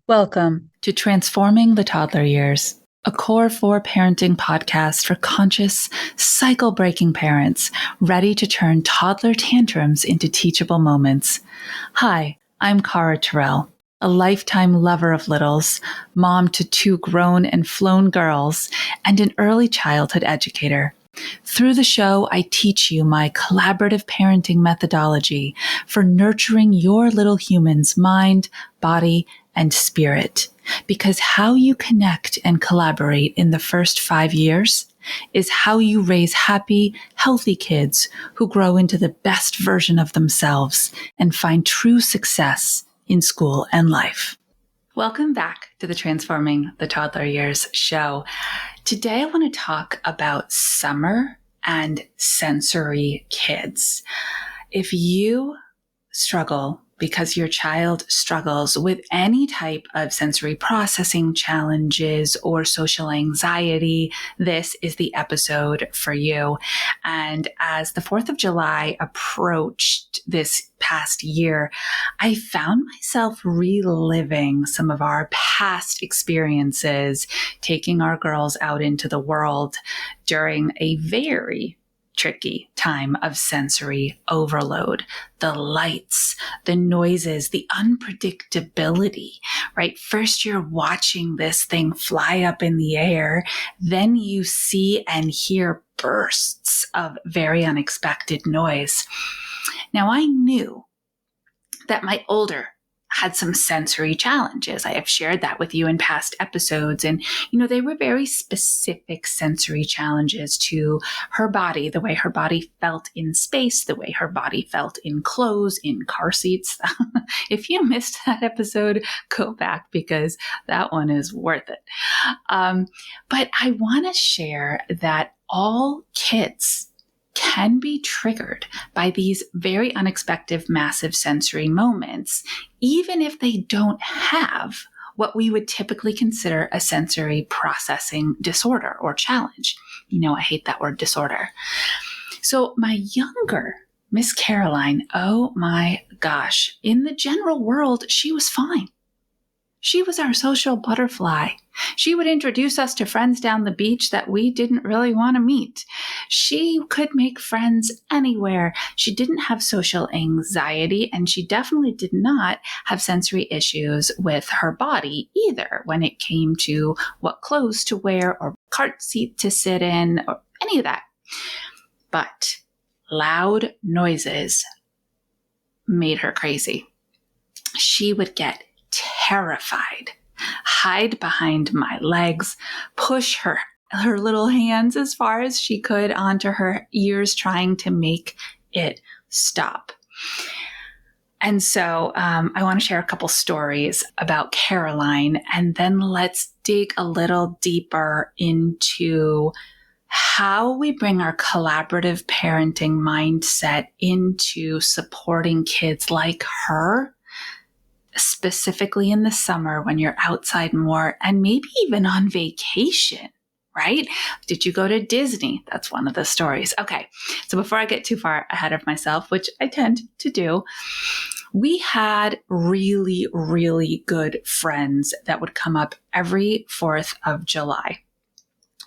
Welcome to Transforming the Toddler Years, a Core 4 parenting podcast for conscious, cycle-breaking parents ready to turn toddler tantrums into teachable moments. Hi, I'm Cara Tyrrell, a lifetime lover of littles, mom to 2 grown and flown girls, and an early childhood educator. Through the show, I teach you my collaborative parenting methodology for nurturing your little human's mind, body, and spirit. Because how you connect and collaborate in the first 5 years is how you raise happy, healthy kids who grow into the best version of themselves and find true success in school and life. Welcome back to the Transforming the Toddler Years show. Today I want to talk about summer and sensory kids. If you struggle because your child struggles with any type of sensory processing challenges or social anxiety, this is the episode for you. And as the 4th of July approached this past year, I found myself reliving some of our past experiences, taking our girls out into the world during a very tricky time of sensory overload. The lights, the noises, the unpredictability, right? First, you're watching this thing fly up in the air. Then you see and hear bursts of very unexpected noise. Now, I knew that my older had some sensory challenges. I have shared that with you in past episodes. And, they were very specific sensory challenges to her body, the way her body felt in space, the way her body felt in clothes, in car seats. If you missed that episode, go back because that one is worth it. But I want to share that all kids can be triggered by these very unexpected, massive sensory moments, even if they don't have what we would typically consider a sensory processing disorder or challenge. I hate that word disorder. So my younger Miss Caroline, oh my gosh, in the general world, she was fine. She was our social butterfly. She would introduce us to friends down the beach that we didn't really want to meet. She could make friends anywhere. She didn't have social anxiety, and she definitely did not have sensory issues with her body either when it came to what clothes to wear or cart seat to sit in or any of that. But loud noises made her crazy. She would get terrified, hide behind my legs, push her little hands as far as she could onto her ears, trying to make it stop. And so I want to share a couple stories about Caroline, and then let's dig a little deeper into how we bring our collaborative parenting mindset into supporting kids like her, specifically in the summer when you're outside more and maybe even on vacation, right? Did you go to Disney? That's one of the stories. Okay, so before I get too far ahead of myself, which I tend to do, we had really, really good friends that would come up every 4th of July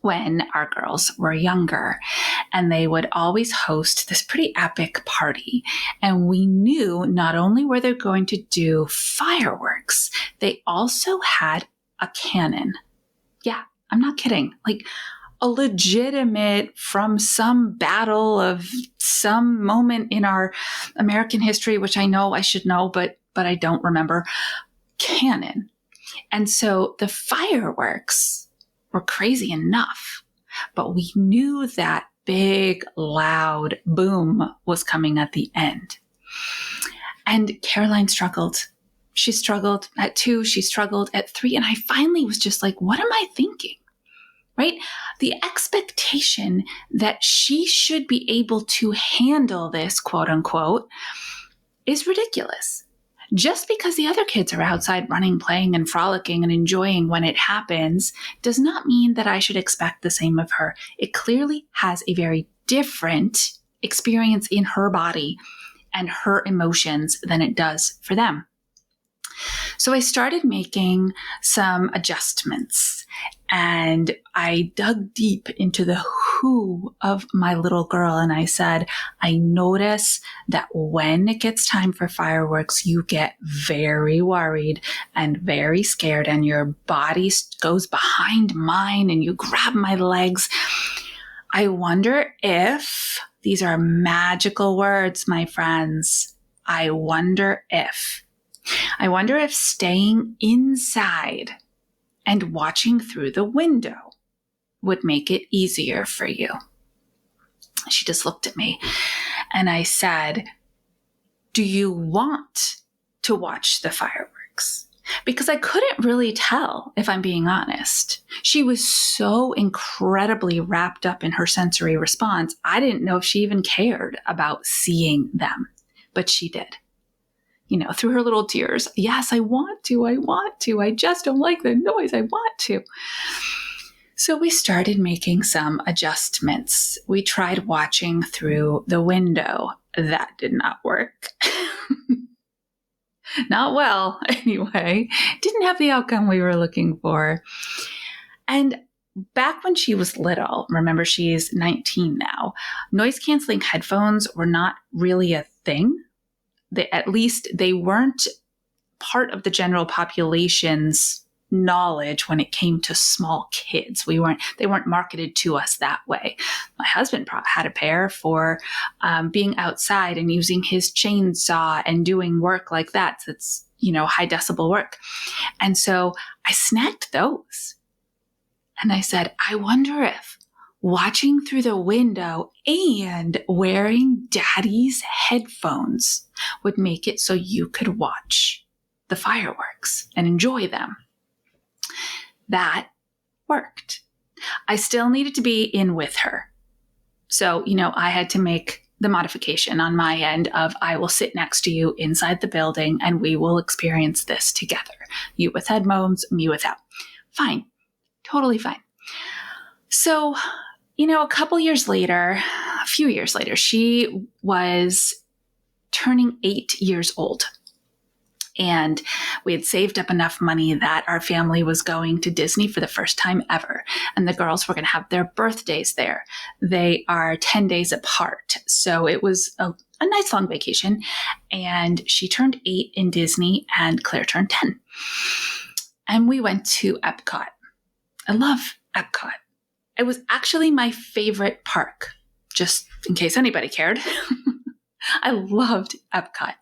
when our girls were younger. And they would always host this pretty epic party. And we knew not only were they going to do fireworks, they also had a cannon. Yeah, I'm not kidding. Like a legitimate, from some battle of some moment in our American history, which I know I should know, but I don't remember, cannon. And so the fireworks were crazy enough, but we knew that big, loud boom was coming at the end. And Caroline struggled. She struggled at 2, she struggled at 3, and I finally was just like, what am I thinking? Right? The expectation that she should be able to handle this, quote unquote, is ridiculous. Just because the other kids are outside running, playing, and frolicking and enjoying when it happens does not mean that I should expect the same of her. It clearly has a very different experience in her body and her emotions than it does for them. So I started making some adjustments, and I dug deep into the who of my little girl. And I said, I notice that when it gets time for fireworks, you get very worried and very scared, and your body goes behind mine and you grab my legs. I wonder if these are magical words, my friends. I wonder if staying inside and watching through the window would make it easier for you. She just looked at me and I said, do you want to watch the fireworks? Because I couldn't really tell, if I'm being honest. She was so incredibly wrapped up in her sensory response. I didn't know if she even cared about seeing them, but she did. Through her little tears. Yes, I want to. I just don't like the noise. I want to. So we started making some adjustments. We tried watching through the window. That did not work. Not well, anyway. Didn't have the outcome we were looking for. And back when she was little, remember she's 19 now, noise-canceling headphones were not really a thing. At least they weren't part of the general population's knowledge when it came to small kids. They weren't marketed to us that way. My husband had a pair for being outside and using his chainsaw and doing work like that. So it's, high decibel work. And so I snagged those. And I said, I wonder if watching through the window and wearing daddy's headphones would make it so you could watch the fireworks and enjoy them. That worked. I still needed to be in with her. So, I had to make the modification on my end of I will sit next to you inside the building and we will experience this together. You with headphones, me without. Fine. Totally fine. So, a few years later, she was turning 8 years old. And we had saved up enough money that our family was going to Disney for the first time ever. And the girls were going to have their birthdays there. They are 10 days apart. So it was a nice long vacation. And she turned 8 in Disney and Claire turned 10. And we went to Epcot. I love Epcot. It was actually my favorite park, just in case anybody cared. I loved Epcot.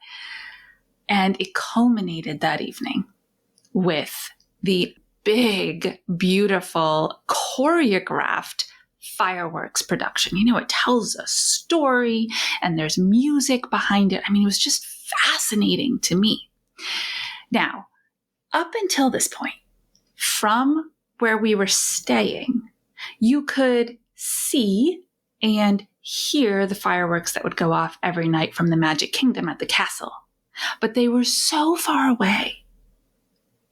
And it culminated that evening with the big, beautiful, choreographed fireworks production. It tells a story and there's music behind it. It was just fascinating to me. Now, up until this point, from where we were staying, you could see and hear the fireworks that would go off every night from the Magic Kingdom at the castle. But they were so far away.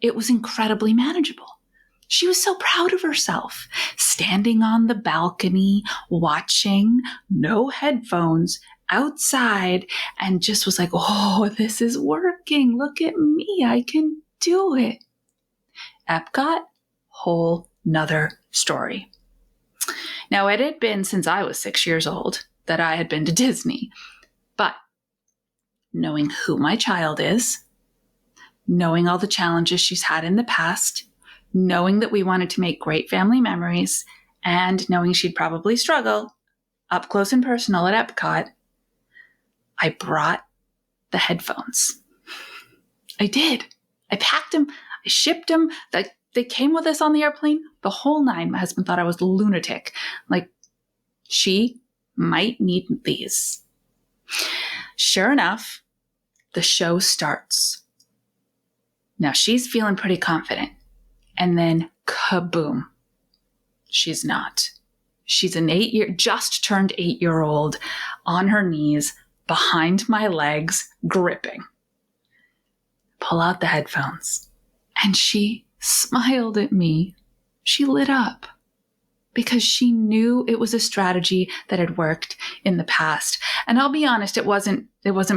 It was incredibly manageable. She was so proud of herself, standing on the balcony, watching, no headphones, outside, and just was like, oh, this is working. Look at me. I can do it. Epcot, whole nother story. Now, it had been since I was 6 years old that I had been to Disney, but knowing who my child is, knowing all the challenges she's had in the past, knowing that we wanted to make great family memories, and knowing she'd probably struggle up close and personal at Epcot, I brought the headphones. I did. I packed them. I shipped them. They came with us on the airplane, the whole nine. My husband thought I was a lunatic. She might need these. Sure enough, the show starts. Now she's feeling pretty confident. And then kaboom. She's not. She's just turned 8-year-old on her knees behind my legs, gripping. Pull out the headphones. And she smiled at me. She lit up because she knew it was a strategy that had worked in the past. And I'll be honest, it wasn't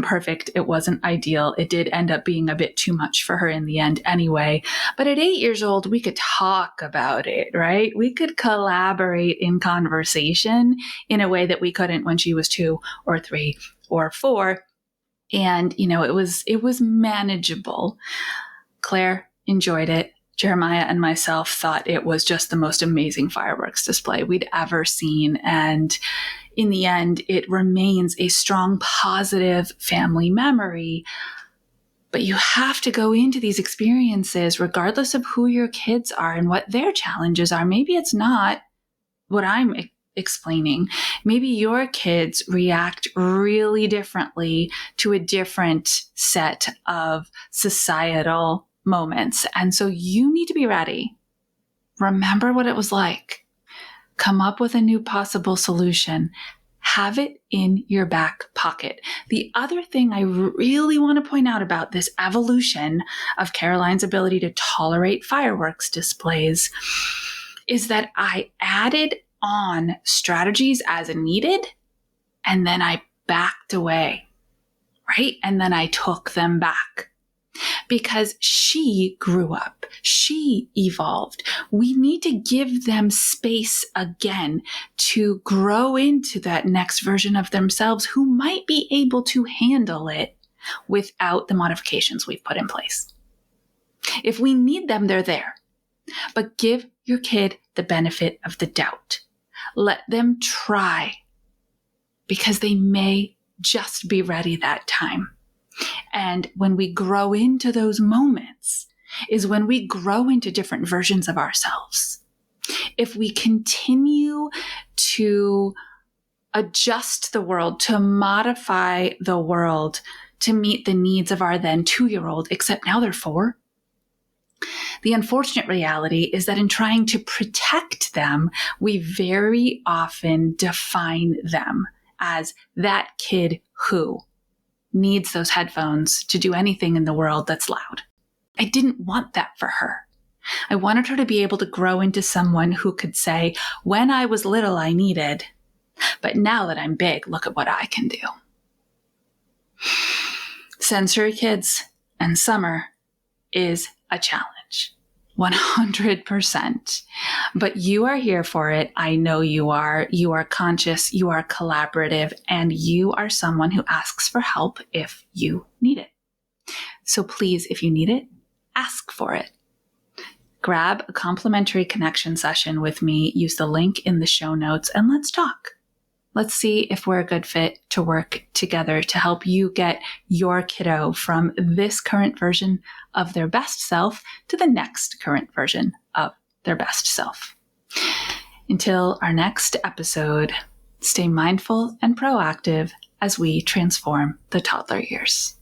perfect. It wasn't ideal. It did end up being a bit too much for her in the end anyway. But at 8 years old, we could talk about it, right? We could collaborate in conversation in a way that we couldn't when she was 2 or 3 or 4. And, it was manageable. Claire enjoyed it. Jeremiah and myself thought it was just the most amazing fireworks display we'd ever seen. And in the end, it remains a strong, positive family memory. But you have to go into these experiences, regardless of who your kids are and what their challenges are. Maybe it's not what I'm explaining. Maybe your kids react really differently to a different set of societal moments. And so you need to be ready. Remember what it was like. Come up with a new possible solution. Have it in your back pocket. The other thing I really want to point out about this evolution of Caroline's ability to tolerate fireworks displays is that I added on strategies as needed, and then I backed away, right? And then I took them back. Because she grew up, she evolved. We need to give them space again to grow into that next version of themselves who might be able to handle it without the modifications we've put in place. If we need them, they're there. But give your kid the benefit of the doubt. Let them try, because they may just be ready that time. And when we grow into those moments is when we grow into different versions of ourselves. If we continue to adjust the world, to modify the world to meet the needs of our then 2-year-old, except now they're 4, the unfortunate reality is that in trying to protect them, we very often define them as that kid who needs those headphones to do anything in the world that's loud. I didn't want that for her. I wanted her to be able to grow into someone who could say, when I was little, I needed, but now that I'm big, look at what I can do. Sensory kids and summer is a challenge. 100%. But you are here for it. I know you are. You are conscious, you are collaborative, and you are someone who asks for help if you need it. So please, if you need it, ask for it. Grab a complimentary connection session with me. Use the link in the show notes and let's talk. Let's see if we're a good fit to work together to help you get your kiddo from this current version of their best self to the next current version of their best self. Until our next episode, stay mindful and proactive as we transform the toddler years.